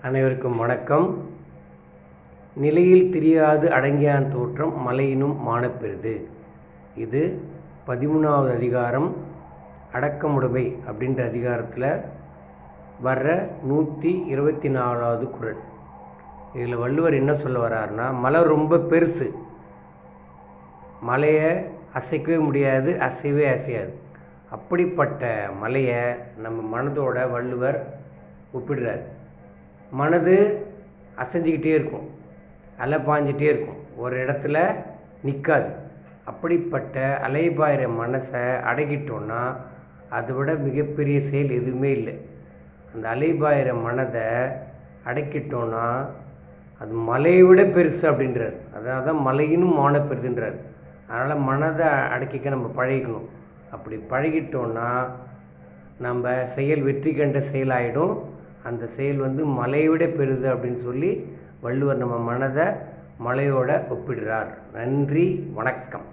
அனைவருக்கும் வணக்கம். நிலையில் திரியாது அடங்கியான் தோற்றம் மலையினும் மானப்பெரிது. இது 13வது அதிகாரம் அடக்கமுடைமை அப்படின்ற அதிகாரத்தில் வர்ற 124வது குறள். இதில் வள்ளுவர் என்ன சொல்ல வர்றாருன்னா, மலை ரொம்ப பெருசு, மலையை அசைக்கவே முடியாது, அசையவே அசையாது. அப்படிப்பட்ட மலையை நம்ம மனதோட வள்ளுவர் ஒப்பிடுறார். மனது அசைஞ்சிக்கிட்டே இருக்கும், அலை பாஞ்சிட்டே இருக்கும், ஒரு இடத்துல நிற்காது. அப்படிப்பட்ட அலைபாயிற மனசை அடக்கிட்டோன்னா அதை விட மிகப்பெரிய செயல் எதுவுமே இல்லை. அந்த அலைபாயிற மனதை அடக்கிட்டோன்னா அது மலையை விட பெருசு அப்படின்றார். அதனால தான் மலையினும் மானப்பெரிதுன்றார். அதனால் மனதை அடக்கிக்க நம்ம பழகிக்கணும். அப்படி பழகிட்டோன்னா நம்ம செயல் வெற்றி கண்ட செயலாகிடும். அந்த செயல் மலையை விட பெரிது அப்படின்னு சொல்லி வள்ளுவர் நம்ம மனதை மலையோட ஒப்பிடுறார். நன்றி, வணக்கம்.